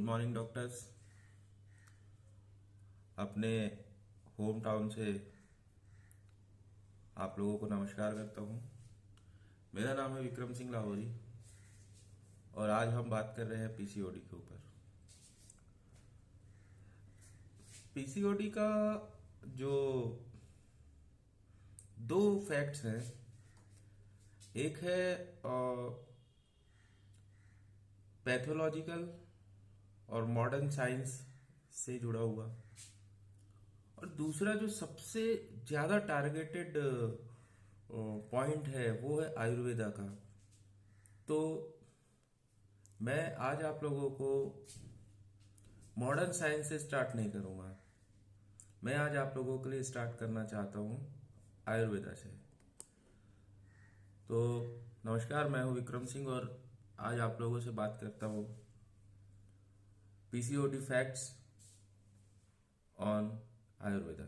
Morning doctors. अपने home town से आप लोगों को नमस्कार करता हूँ। मेरा नाम है विक्रम सिंह लाहौरी और आज हम बात कर रहे हैं पीसीओडी के ऊपर। पीसीओडी का जो दो फैक्ट्स हैं, एक है पैथोलॉजिकल और मॉडर्न साइंस से जुड़ा हुआ, और दूसरा जो सबसे ज्यादा टारगेटेड पॉइंट है वो है आयुर्वेदा का। तो मैं आज आप लोगों को मॉडर्न साइंस से स्टार्ट नहीं करूंगा, मैं आज आप लोगों के लिए स्टार्ट करना चाहता हूं आयुर्वेदा से। तो नमस्कार, मैं हूं विक्रम सिंह और आज आप लोगों से बात करता हूं पीसीओडी फैक्ट्स ऑन आयुर्वेदा।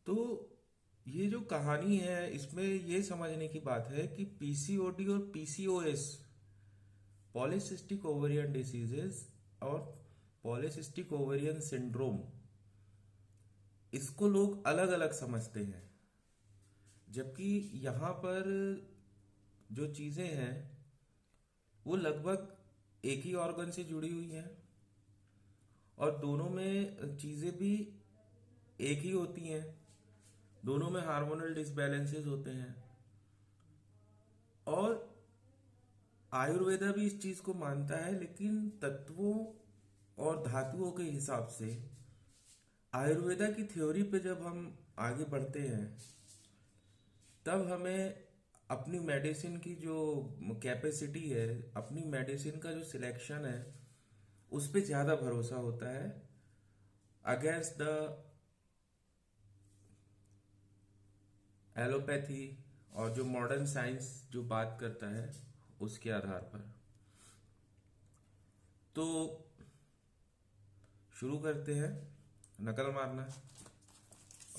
तो ये जो कहानी है इसमें ये समझने की बात है कि पीसीओडी और पीसीओएस, पॉलीसिस्टिक ओवेरियन डिसीजेस और पॉलीसिस्टिक ओवेरियन सिंड्रोम, इसको लोग अलग अलग समझते हैं, जबकि यहाँ पर जो चीजें हैं वो लगभग एक ही ऑर्गन से जुड़ी हुई हैं और दोनों में चीजें भी एक ही होती हैं, दोनों में हार्मोनल डिसबैलेंसेस होते हैं। और आयुर्वेदा भी इस चीज को मानता है, लेकिन तत्वों और धातुओं के हिसाब से। आयुर्वेदा की थ्योरी पे जब हम आगे बढ़ते हैं तब हमें अपनी मेडिसिन की जो कैपेसिटी है, अपनी मेडिसिन का जो सिलेक्शन है, उस पे ज्यादा भरोसा होता है अगेंस्ट द एलोपैथी और जो मॉडर्न साइंस जो बात करता है उसके आधार पर। तो शुरू करते हैं नकल मारना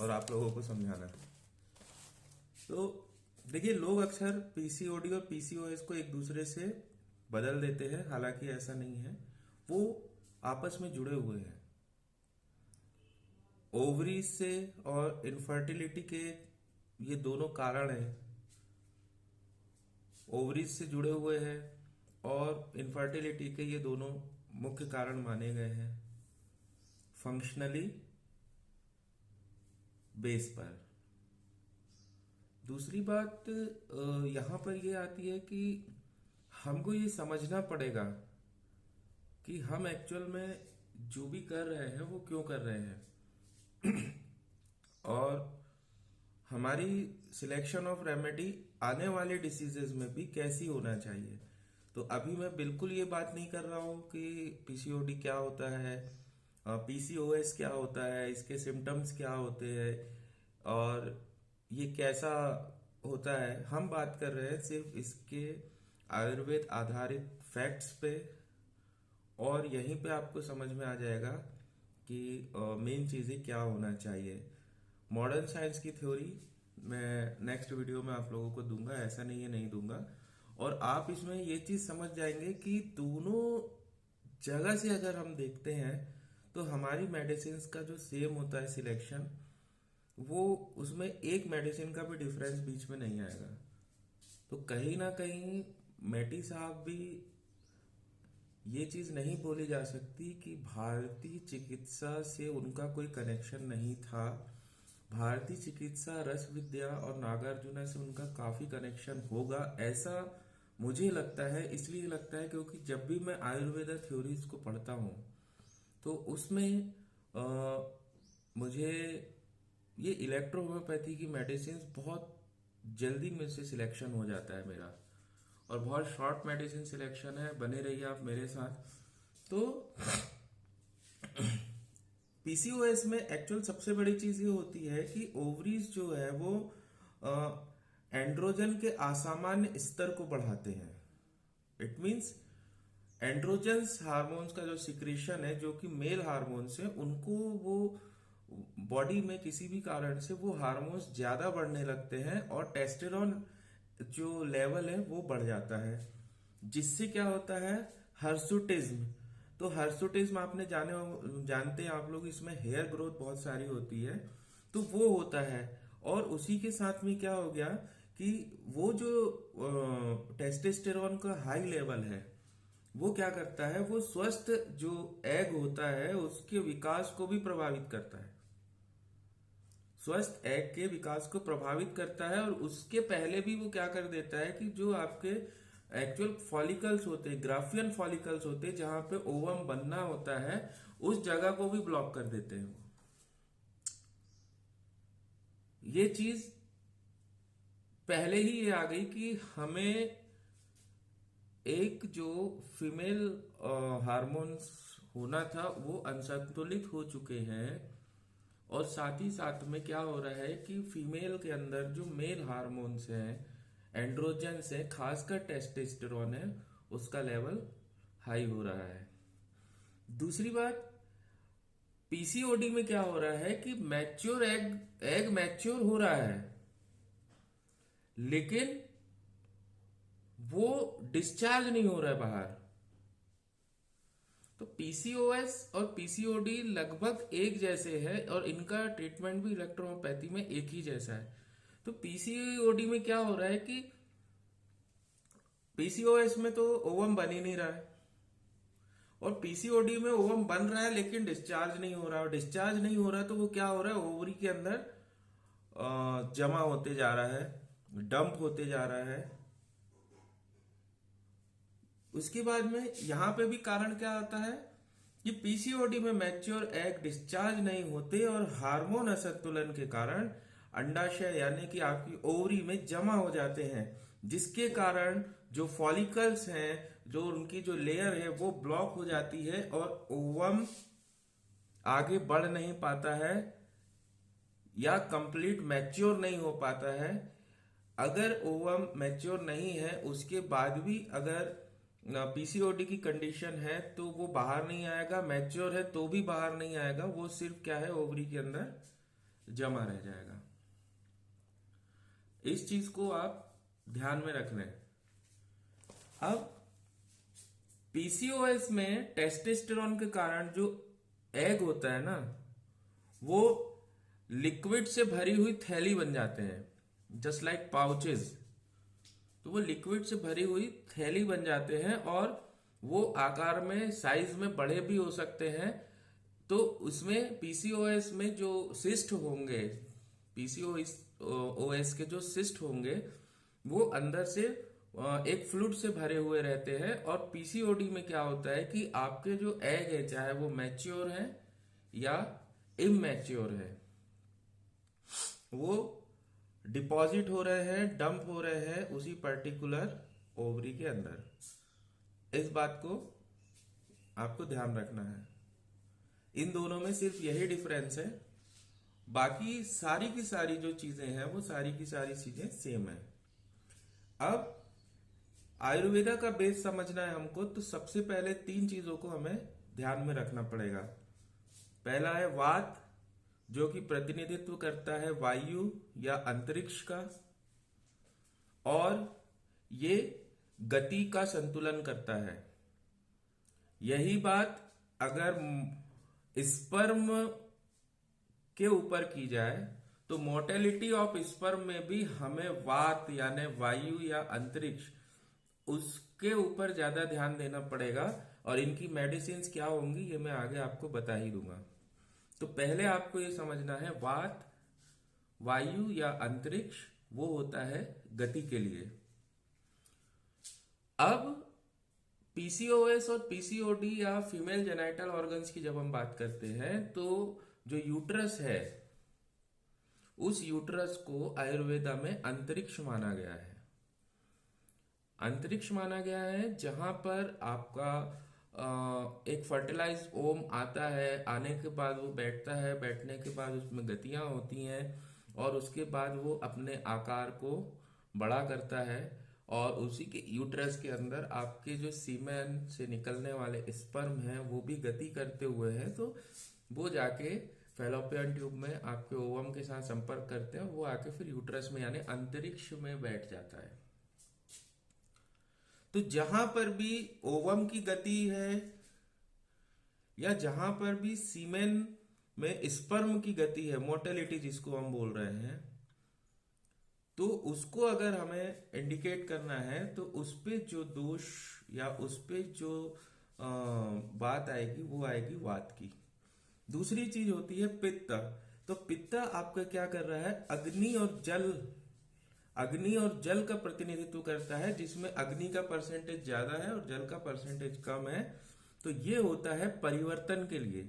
और आप लोगों को समझाना। तो देखिए, लोग अक्सर पीसीओडी और पीसीओएस को एक दूसरे से बदल देते हैं, हालांकि ऐसा नहीं है, वो आपस में जुड़े हुए हैं। ओवरीज से और इनफर्टिलिटी के ये दोनों कारण हैं, ओवरीज से जुड़े हुए हैं और इनफर्टिलिटी के ये दोनों मुख्य कारण माने गए हैं फंक्शनली बेस पर। दूसरी बात यहां पर ये आती है कि हमको ये समझना पड़ेगा कि हम एक्चुअल में जो भी कर रहे हैं वो क्यों कर रहे हैं और हमारी सिलेक्शन ऑफ रेमेडी आने वाले डिसीजेज में भी कैसी होना चाहिए। तो अभी मैं बिल्कुल ये बात नहीं कर रहा हूं कि पीसीओडी क्या होता है, पीसीओएस क्या होता है, इसके सिम्टम्स क्या होते हैं और ये कैसा होता है। हम बात कर रहे हैं सिर्फ इसके आयुर्वेद आधारित फैक्ट्स पे, और यहीं पे आपको समझ में आ जाएगा कि मेन चीजें क्या होना चाहिए। मॉडर्न साइंस की थ्योरी मैं नेक्स्ट वीडियो में आप लोगों को दूंगा, ऐसा नहीं है नहीं दूंगा, और आप इसमें ये चीज समझ जाएंगे कि दोनों जगह से अगर हम देखते हैं तो हमारी मेडिसिन का जो सेम होता है सिलेक्शन, वो उसमें एक मेडिसिन का भी डिफरेंस बीच में नहीं आएगा। तो कहीं ना कहीं मेटी साहब भी ये चीज नहीं बोली जा सकती कि भारतीय चिकित्सा से उनका कोई कनेक्शन नहीं था। भारतीय चिकित्सा, रस विद्या और नागार्जुना से उनका काफी कनेक्शन होगा, ऐसा मुझे लगता है। इसलिए लगता है क्योंकि जब भी मैं आयुर्वेदा थ्योरीज को पढ़ता हूँ तो उसमें मुझे ये इलेक्ट्रोहोम्योपैथी की मेडिसिन बहुत जल्दी में से सिलेक्शन हो जाता है मेरा, और बहुत शॉर्ट मेडिसिन सिलेक्शन है। बने रहिए आप मेरे साथ। तो पीसीओएस में एक्चुअल सबसे बड़ी चीज ये होती है कि ओवरीज जो है वो एंड्रोजन के असामान्य स्तर को बढ़ाते हैं। इट मींस एंड्रोजन्स हार्मोन्स का जो सिक्रीशन है, जो कि मेल हार्मोन्स है, उनको वो बॉडी में किसी भी कारण से वो हार्मोन्स ज्यादा बढ़ने लगते हैं और टेस्टेरोन जो लेवल है वो बढ़ जाता है। जिससे क्या होता है, हर्सुटिज्म। तो हर्सुटिज्म आपने जानते हैं आप लोग, इसमें हेयर ग्रोथ बहुत सारी होती है, तो वो होता है। और उसी के साथ में क्या हो गया कि वो जो टेस्टोस्टेरोन का हाई लेवल है, वो क्या करता है, वो स्वस्थ जो एग होता है उसके विकास को भी प्रभावित करता है, स्वस्थ एग के विकास को प्रभावित करता है। और उसके पहले भी वो क्या कर देता है कि जो आपके एक्चुअल फॉलिकल्स होते हैं, ग्राफियन फॉलिकल्स होते हैं, जहां पे ओवम बनना होता है, उस जगह को भी ब्लॉक कर देते हैं वो। ये चीज पहले ही ये आ गई कि हमें एक जो फीमेल हार्मोन्स होना था वो असंतुलित हो चुके हैं। और साथ ही साथ में क्या हो रहा है कि फीमेल के अंदर जो मेल हार्मोन्स हैं, एंड्रोजन्स हैं, खासकर टेस्टोस्टेरोन है, उसका लेवल हाई हो रहा है। दूसरी बात, पीसीओडी में क्या हो रहा है कि मैच्योर एग मैच्योर हो रहा है, लेकिन वो डिस्चार्ज नहीं हो रहा है बाहर। तो पीसीओएस और पीसीओडी लगभग एक जैसे है और इनका ट्रीटमेंट भी इलेक्ट्रोहोम्योपैथी में एक ही जैसा है। तो पीसीओडी में क्या हो रहा है कि पीसीओएस में तो ओवम बन ही नहीं रहा है, और पीसीओडी में ओवम बन रहा है लेकिन डिस्चार्ज नहीं हो रहा। और डिस्चार्ज नहीं हो रहा तो वो क्या हो रहा है, ओवरी के अंदर जमा होते जा रहा है, डंप होते जा रहा है। उसके बाद में यहां पे भी कारण क्या आता है कि पीसीओडी में मैच्योर एग डिस्चार्ज नहीं होते और हार्मोन असंतुलन के कारण अंडाशय यानी कि आपकी ओवरी में जमा हो जाते हैं, जिसके कारण जो फॉलिकल्स हैं, जो उनकी जो लेयर है वो ब्लॉक हो जाती है और ओवम आगे बढ़ नहीं पाता है या कंप्लीट मैच्योर नहीं हो पाता है। अगर ओवम मैच्योर नहीं है उसके बाद भी अगर पीसीओडी की कंडीशन है तो वो बाहर नहीं आएगा, मैच्योर है तो भी बाहर नहीं आएगा, वो सिर्फ क्या है, ओवरी के अंदर जमा रह जाएगा। इस चीज को आप ध्यान में रख लें। अब पीसीओएस में टेस्टोस्टेरोन के कारण जो एग होता है ना, वो लिक्विड से भरी हुई थैली बन जाते हैं, जस्ट लाइक पाउचेस। तो वो लिक्विड से भरी हुई थैली बन जाते हैं और वो आकार में, साइज में बड़े भी हो सकते हैं। तो उसमें पीसीओएस में जो सिस्ट होंगे, पीसीओएस के जो सिस्ट होंगे, वो अंदर से एक फ्लूइड से भरे हुए रहते हैं। और पीसीओडी में क्या होता है कि आपके जो एग है, चाहे वो मैच्योर है या इमैच्योर है, वो डिपॉजिट हो रहे हैं, डंप हो रहे हैं उसी पर्टिकुलर ओवरी के अंदर। इस बात को आपको ध्यान रखना है। इन दोनों में सिर्फ यही डिफरेंस है, बाकी सारी की सारी जो चीजें हैं वो सारी की सारी चीजें सेम है। अब आयुर्वेदा का बेस समझना है हमको, तो सबसे पहले 3 चीजों को हमें ध्यान में रखना पड़ेगा। पहला है वात, जो कि प्रतिनिधित्व करता है वायु या अंतरिक्ष का, और ये गति का संतुलन करता है। यही बात अगर स्पर्म के ऊपर की जाए तो मोर्टेलिटी ऑफ स्पर्म में भी हमें वात यानी वायु या अंतरिक्ष, उसके ऊपर ज्यादा ध्यान देना पड़ेगा। और इनकी मेडिसिन क्या होंगी ये मैं आगे आपको बता ही दूंगा। तो पहले आपको ये समझना है, वात, वायु या अंतरिक्ष वो होता है गति के लिए। अब पीसीओएस और पीसीओडी या फीमेल जेनाइटल ऑर्गन्स की जब हम बात करते हैं, तो जो यूट्रस है, उस यूट्रस को आयुर्वेदा में अंतरिक्ष माना गया है। अंतरिक्ष माना गया है जहां पर आपका एक फर्टिलाइज ओम आता है, आने के बाद वो बैठता है, बैठने के बाद उसमें गतियां होती हैं और उसके बाद वो अपने आकार को बड़ा करता है। और उसी के यूट्रस के अंदर आपके जो सीमेन से निकलने वाले स्पर्म हैं वो भी गति करते हुए हैं, तो वो जाके फैलोपियन ट्यूब में आपके ओवम के साथ संपर्क करते हैं, वो आके फिर यूट्रस में यानी अंतरिक्ष में बैठ जाता है। तो जहां पर भी ओवम की गति है या जहां पर भी सीमेन में स्पर्म की गति है, मोर्टेलिटी जिसको हम बोल रहे हैं, तो उसको अगर हमें इंडिकेट करना है तो उस पे जो दोष या उस पे जो बात आएगी वो आएगी वात की। दूसरी चीज होती है पित्त। तो पित्त आपका क्या कर रहा है, अग्नि और जल का प्रतिनिधित्व करता है, जिसमें अग्नि का परसेंटेज ज्यादा है और जल का परसेंटेज कम है। तो ये होता है परिवर्तन के लिए।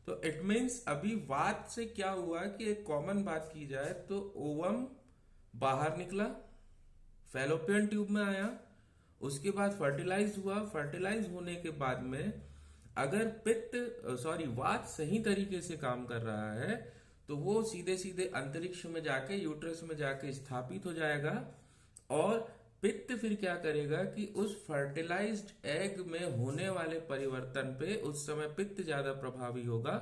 तो इट मीन्स अभी वात से क्या हुआ कि एक कॉमन बात की जाए तो ओवम बाहर निकला, फैलोपियन ट्यूब में आया, उसके बाद फर्टिलाइज हुआ। फर्टिलाइज होने के बाद में अगर वात सही तरीके से काम कर रहा है तो वो सीधे सीधे अंतरिक्ष में जाके यूट्रस में जाके स्थापित हो जाएगा। और पित्त फिर क्या करेगा कि उस फर्टिलाइज्ड एग में होने वाले परिवर्तन पे उस समय पित्त ज्यादा प्रभावी होगा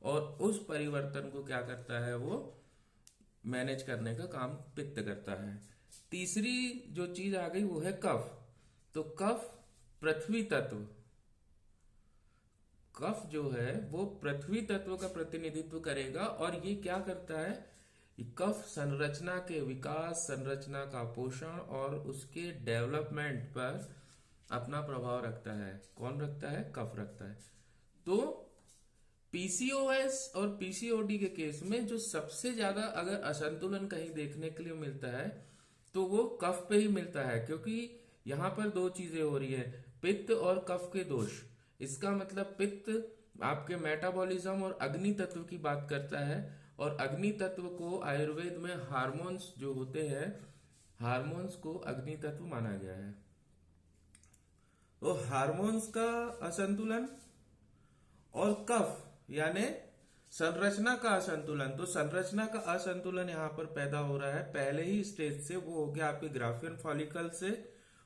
और उस परिवर्तन को क्या करता है, वो मैनेज करने का काम पित्त करता है। तीसरी जो चीज आ गई वो है कफ। तो कफ पृथ्वी तत्व, कफ जो है वो पृथ्वी तत्व का प्रतिनिधित्व करेगा। और ये क्या करता है, कफ संरचना के विकास, संरचना का पोषण और उसके डेवलपमेंट पर अपना प्रभाव रखता है। कौन रखता है, कफ रखता है। तो पीसीओएस और पीसीओडी के केस में जो सबसे ज्यादा अगर असंतुलन कहीं देखने के लिए मिलता है तो वो कफ पे ही मिलता है, क्योंकि यहां पर दो चीजें हो रही है, पित्त और कफ के दोष। इसका मतलब पित्त आपके मेटाबॉलिज्म और अग्नि तत्व की बात करता है, और अग्नि तत्व को आयुर्वेद में हार्मोन्स जो होते हैं, हार्मोन्स को अग्नि तत्व माना गया है। तो हार्मोन्स का असंतुलन और कफ यानी संरचना का असंतुलन। तो संरचना का असंतुलन यहां पर पैदा हो रहा है पहले ही स्टेज से, वो हो गया आपके ग्राफियन फॉलिकल से,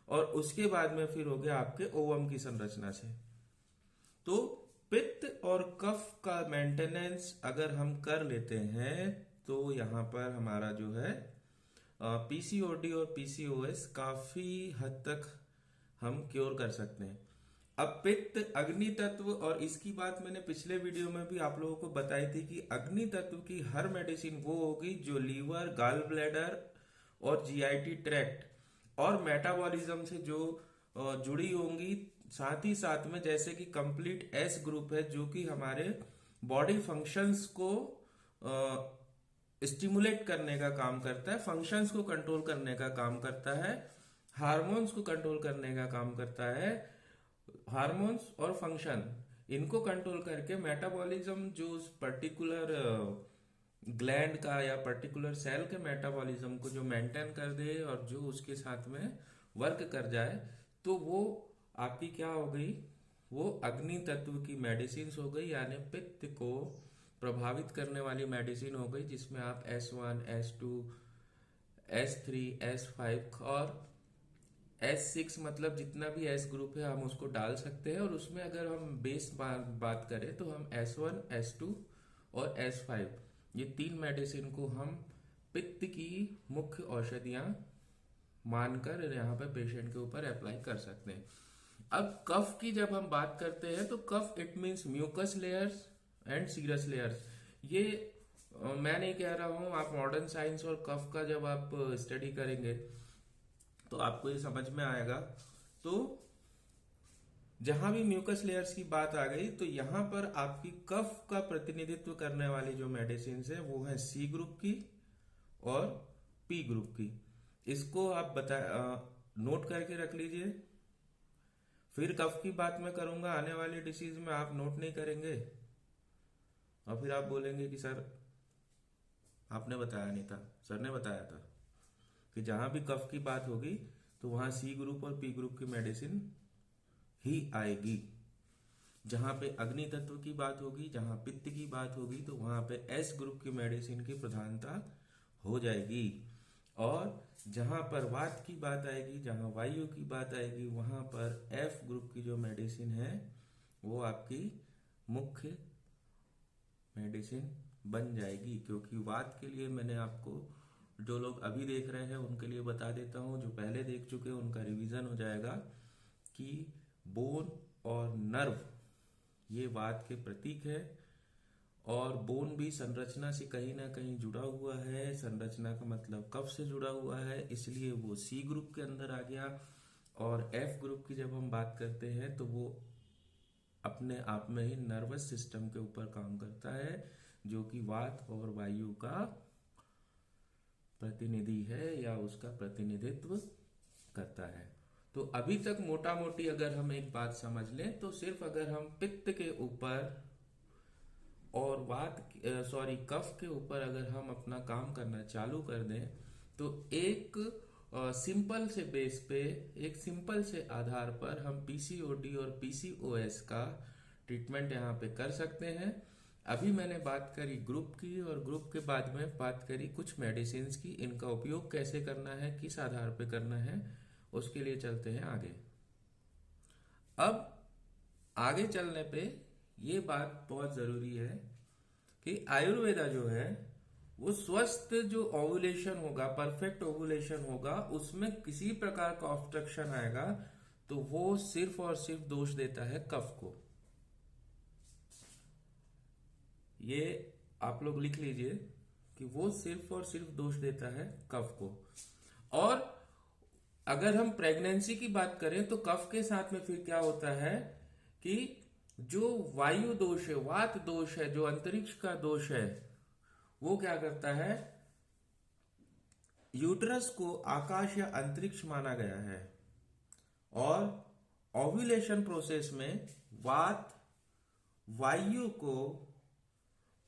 और उसके बाद में फिर हो गया आपके ओवम की संरचना से। तो पित्त और कफ का मेंटेनेंस अगर हम कर लेते हैं तो यहां पर हमारा जो है पीसीओडी और पीसीओएस काफी हद तक हम क्योर कर सकते हैं। अब पित्त अग्नि तत्व, और इसकी बात मैंने पिछले वीडियो में भी आप लोगों को बताई थी कि अग्नि तत्व की हर मेडिसिन वो होगी जो लीवर, गाल ब्लैडर और जीआईटी ट्रैक्ट और मेटाबॉलिज्म से जो जुड़ी होंगी। साथ ही साथ में जैसे कि कंप्लीट एस ग्रुप है जो कि हमारे बॉडी फंक्शंस को स्टिमुलेट करने का काम करता है, फंक्शंस को कंट्रोल करने का काम करता है, हार्मोन्स को कंट्रोल करने का काम करता है। हार्मोन्स और फंक्शन इनको कंट्रोल करके मेटाबॉलिज्म जो उस पर्टिकुलर ग्लैंड का या पर्टिकुलर सेल के मेटाबॉलिज्म को जो मेंटेन कर दे और जो उसके साथ में वर्क कर जाए, तो वो आपकी क्या हो गई, वो अग्नि तत्व की मेडिसिन हो गई, यानी पित्त को प्रभावित करने वाली मेडिसिन हो गई, जिसमें आप S1, S2, S3, S5 और S6 मतलब जितना भी S ग्रुप है हम उसको डाल सकते हैं। और उसमें अगर हम बेस बात करें तो हम S1, S2 और S5 ये तीन मेडिसिन को हम पित्त की मुख्य औषधियां मानकर यहाँ पे पेशेंट के ऊपर अप्लाई कर सकते हैं। अब कफ की जब हम बात करते हैं तो कफ it means mucus layers and serous layers. ये मैं नहीं कह रहा हूं, आप मॉडर्न साइंस और कफ का जब आप स्टडी करेंगे तो आपको ये समझ में आएगा। तो जहां भी म्यूकस लेयर्स की बात आ गई तो यहां पर आपकी कफ का प्रतिनिधित्व करने वाली जो मेडिसिन है वो है सी ग्रुप की और पी ग्रुप की। इसको आप नोट करके रख लीजिए। फिर कफ की बात मैं करूंगा आने वाली डिसीज में, आप नोट नहीं करेंगे और फिर आप बोलेंगे कि सर आपने बताया नहीं था, सर ने बताया था कि जहां भी कफ की बात होगी तो वहां सी ग्रुप और पी ग्रुप की मेडिसिन ही आएगी। जहां पे अग्नि तत्व की बात होगी, जहां पित्त की बात होगी तो वहां पे एस ग्रुप की मेडिसिन की प्रधानता हो जाएगी। और जहां पर वात की बात आएगी, जहां वायु की बात आएगी, वहां पर एफ ग्रुप की जो मेडिसिन है वो आपकी मुख्य मेडिसिन बन जाएगी। क्योंकि वात के लिए मैंने आपको जो लोग अभी देख रहे हैं उनके लिए बता देता हूँ, जो पहले देख चुके हैं उनका रिवीजन हो जाएगा कि बोन और नर्व ये वात के प्रतीक है, और बोन भी संरचना से कहीं ना कहीं जुड़ा हुआ है। संरचना का मतलब कफ से जुड़ा हुआ है, इसलिए वो सी ग्रुप के अंदर आ गया। और एफ ग्रुप की जब हम बात करते हैं तो वो अपने आप में ही नर्वस सिस्टम के ऊपर काम करता है, जो कि वात और वायु का प्रतिनिधि है या उसका प्रतिनिधित्व करता है। तो अभी तक मोटा मोटी अगर हम एक बात समझ लें तो सिर्फ अगर हम पित्त के ऊपर और कफ के ऊपर अगर हम अपना काम करना चालू कर दें तो एक सिंपल से बेस पे, एक सिंपल से आधार पर हम पीसीओडी और पीसीओएस का ट्रीटमेंट यहाँ पे कर सकते हैं। अभी मैंने बात करी ग्रुप की, और ग्रुप के बाद में बात करी कुछ मेडिसिन की। इनका उपयोग कैसे करना है, किस आधार पे करना है, उसके लिए चलते हैं आगे। अब आगे चलने पे ये बात बहुत जरूरी है कि आयुर्वेदा जो है वो स्वस्थ जो ओवुलेशन होगा, परफेक्ट ओवुलेशन होगा, उसमें किसी प्रकार का ऑब्स्ट्रक्शन आएगा तो वो सिर्फ और सिर्फ दोष देता है कफ को। ये आप लोग लिख लीजिए कि वो सिर्फ और सिर्फ दोष देता है कफ को। और अगर हम प्रेगनेंसी की बात करें तो कफ के साथ में फिर क्या होता है कि जो वायु दोष है, वात दोष है, जो अंतरिक्ष का दोष है, वो क्या करता है, यूट्रस को आकाश या अंतरिक्ष माना गया है, और ओव्यूलेशन प्रोसेस में वात वायु को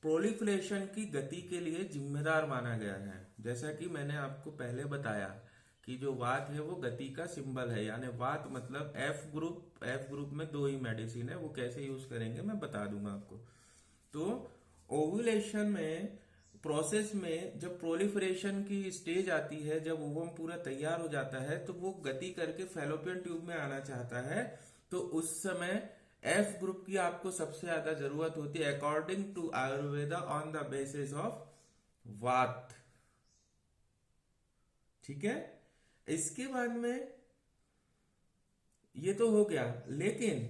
प्रोलिफरेशन की गति के लिए जिम्मेदार माना गया है। जैसा कि मैंने आपको पहले बताया कि जो वात है वो गति का सिंबल है, यानी वात मतलब एफ ग्रुप में दो ही मेडिसिन है, वो कैसे यूज करेंगे मैं बता दूंगा आपको। तो ओव्यूलेशन में प्रोसेस में जब प्रोलिफरेशन की स्टेज आती है, जब ओवम पूरा तैयार हो जाता है तो वो गति करके फैलोपियन ट्यूब में आना चाहता है, तो उस समय एफ ग्रुप की आपको सबसे ज्यादा जरूरत होती है according to Ayurveda on the basis of vata. ठीक है, इसके बाद में ये तो हो गया, लेकिन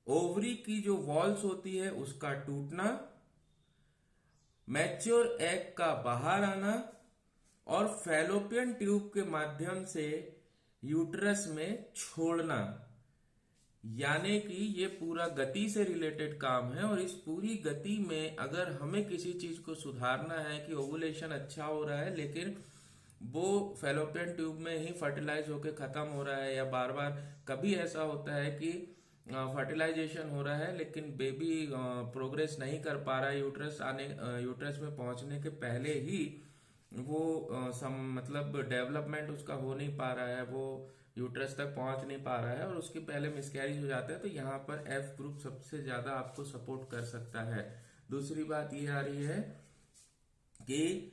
ओवरी की जो वॉल्स होती है उसका टूटना, मैच्योर एग का बाहर आना, और फैलोपियन ट्यूब के माध्यम से यूट्रस में छोड़ना, यानी कि ये पूरा गति से रिलेटेड काम है। और इस पूरी गति में अगर हमें किसी चीज को सुधारना है कि ओवुलेशन अच्छा हो रहा है लेकिन वो फैलोपियन ट्यूब में ही फर्टिलाइज होकर खत्म हो रहा है, या बार बार कभी ऐसा होता है कि फर्टिलाइजेशन हो रहा है लेकिन बेबी प्रोग्रेस नहीं कर पा रहा है, यूट्रस में पहुंचने के पहले ही वो मतलब डेवलपमेंट उसका हो नहीं पा रहा है, वो यूट्रस तक पहुंच नहीं पा रहा है और उसके पहले मिसकैरेज हो जाता है, तो यहाँ पर एफ ग्रुप सबसे ज्यादा आपको सपोर्ट कर सकता है। दूसरी बात ये आ रही है कि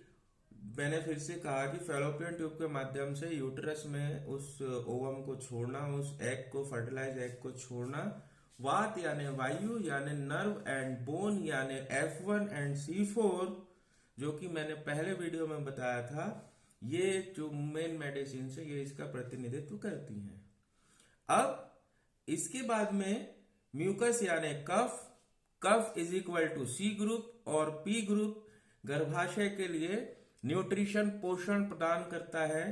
मैंने फिर से कहा कि फैलोपियन ट्यूब के माध्यम से यूट्रस में उस ओवम को छोड़ना, उस एग को, फर्टिलाइज एग को छोड़ना, वात यानी वायु यानी नर्व एंड बोन यानी F1 एंड C4, जो कि मैंने पहले वीडियो में बताया था, ये जो मेन मेडिसिन है ये इसका प्रतिनिधित्व करती हैं। अब इसके बाद में म्यूकस यानी कफ, कफ is equal to C group, और P ग्रुप गर्भाशय के लिए न्यूट्रिशन, पोषण प्रदान करता है,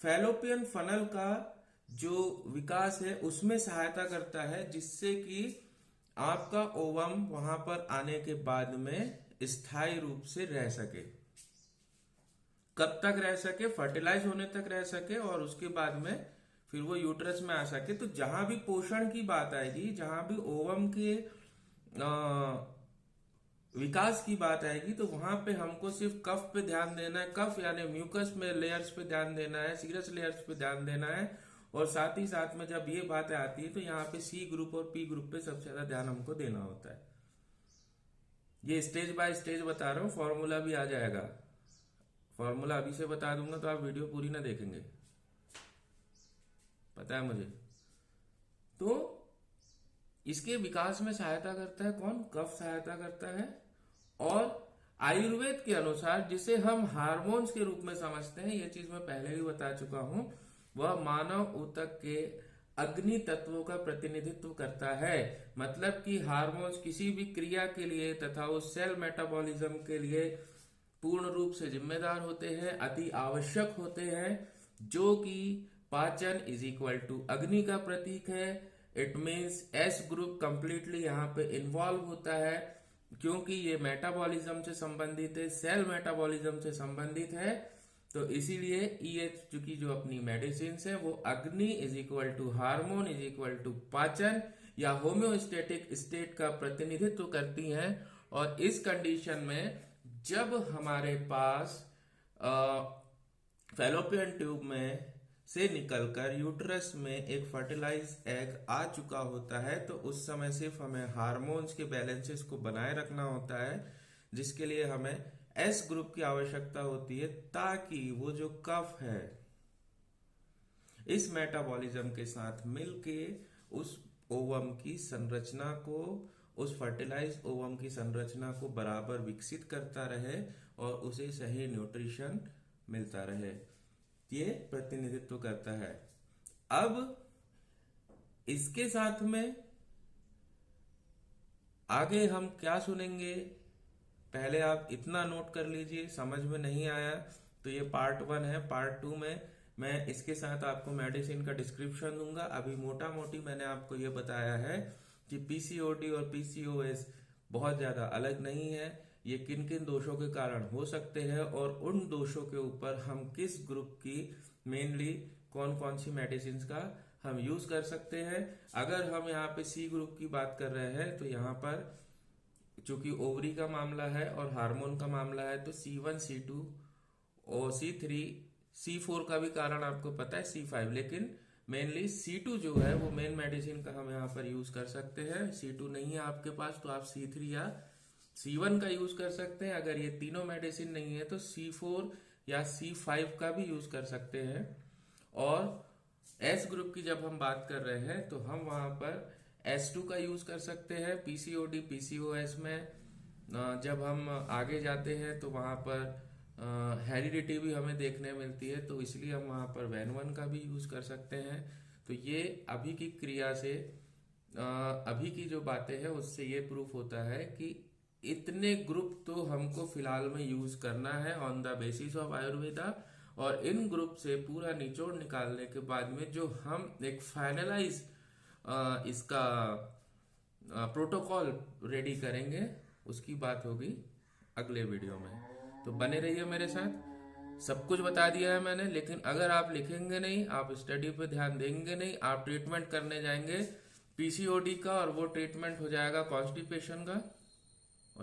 फैलोपियन फनल का जो विकास है उसमें सहायता करता है, जिससे कि आपका ओवम वहां पर आने के बाद में स्थायी रूप से रह सके। कब तक रह सके? फर्टिलाइज होने तक रह सके, और उसके बाद में फिर वो यूट्रस में आ सके। तो जहां भी पोषण की बात आएगी, जहां भी ओवम के विकास की बात आएगी, तो वहां पे हमको सिर्फ कफ पे ध्यान देना है, कफ यानी म्यूकस में लेयर्स पे ध्यान देना है, सीरस लेयर्स पे ध्यान देना है, और साथ ही साथ में जब ये बातें आती है तो यहाँ पे सी ग्रुप और पी ग्रुप पे सबसे ज्यादा ध्यान हमको देना होता है। ये स्टेज बाय स्टेज बता रहा हूँ, फॉर्मूला भी आ जाएगा, फॉर्मूला अभी से बता दूंगा तो आप वीडियो पूरी ना देखेंगे, पता है मुझे। तो इसके विकास में सहायता करता है कौन? कफ सहायता करता है। और आयुर्वेद के अनुसार जिसे हम हार्मोन्स के रूप में समझते हैं, ये चीज मैं पहले भी बता चुका हूं, वह मानव ऊतक के अग्नि तत्वों का प्रतिनिधित्व करता है। मतलब कि हार्मोन्स किसी भी क्रिया के लिए तथा उस सेल मेटाबॉलिज्म के लिए पूर्ण रूप से जिम्मेदार होते हैं, अति आवश्यक होते हैं, जो कि पाचन इज इक्वल टू अग्नि का प्रतीक है। It means S group completely यहाँ पे इन्वॉल्व होता है, क्योंकि ये मेटाबॉलिज्म से संबंधित है, सेल मेटाबॉलिज्म से संबंधित है। तो इसीलिए ईएच चूंकि जो अपनी मेडिसिन है वो agni is equal to hormone is equal to pachan या होम्योस्टेटिक स्टेट का प्रतिनिधित्व करती हैं। और इस कंडीशन में जब हमारे पास फैलोपियन ट्यूब में से निकलकर यूट्रस में एक फर्टिलाइज एग आ चुका होता है, तो उस समय सिर्फ हमें हार्मोन्स के बैलेंसेस को बनाए रखना होता है, जिसके लिए हमें एस ग्रुप की आवश्यकता होती है, ताकि वो जो कफ है इस मेटाबॉलिज्म के साथ मिलके उस ओवम की संरचना को, उस फर्टिलाइज ओवम की संरचना को बराबर विकसित करता रहे और उसे सही न्यूट्रिशन मिलता रहे। ये प्रतिनिधित्व करता है। अब इसके साथ में आगे हम क्या सुनेंगे, पहले आप इतना नोट कर लीजिए। समझ में नहीं आया तो ये पार्ट 1 है। पार्ट 2 में मैं इसके साथ आपको मेडिसिन का डिस्क्रिप्शन दूंगा। अभी मोटा मोटी मैंने आपको ये बताया है कि पीसीओडी और पीसीओएस बहुत ज्यादा अलग नहीं है, ये किन किन दोषों के कारण हो सकते हैं और उन दोषों के ऊपर हम किस ग्रुप की मेनली कौन कौन सी मेडिसिन का हम यूज कर सकते हैं। अगर हम यहाँ पे सी ग्रुप की बात कर रहे हैं तो यहाँ पर चूंकि ओवरी का मामला है और हार्मोन का मामला है, तो C1 C2 और C3 C4 का भी कारण आपको पता है, C5, लेकिन मेनली C2 जो है वो मेन मेडिसिन का हम यहाँ पर यूज कर सकते हैं। C2 नहीं है आपके पास तो आप C3 या C1 का यूज कर सकते हैं। अगर ये तीनों मेडिसिन नहीं है तो C4 या C5 का भी यूज कर सकते हैं। और एस ग्रुप की जब हम बात कर रहे हैं तो हम वहां पर S2 का यूज कर सकते हैं। पीसीओडी पीसीओएस में जब हम आगे जाते हैं तो वहां पर हेरिडिटी भी हमें देखने मिलती है, तो इसलिए हम वहां पर वैन1 का भी यूज कर सकते हैं। तो ये अभी की क्रिया से अभी की जो बातें हैं उससे ये प्रूफ होता है कि इतने ग्रुप तो हमको फिलहाल में यूज करना है on the basis of Ayurveda. और इन ग्रुप से पूरा निचोड़ निकालने के बाद में जो हम एक फाइनलाइज इसका प्रोटोकॉल रेडी करेंगे, उसकी बात होगी अगले वीडियो में। तो बने रहिए मेरे साथ। सब कुछ बता दिया है मैंने, लेकिन अगर आप लिखेंगे नहीं, आप स्टडी पे ध्यान देंगे नहीं, आप ट्रीटमेंट करने जाएंगे पीसीओडी का और वो ट्रीटमेंट हो जाएगा कॉन्स्टिपेशन का,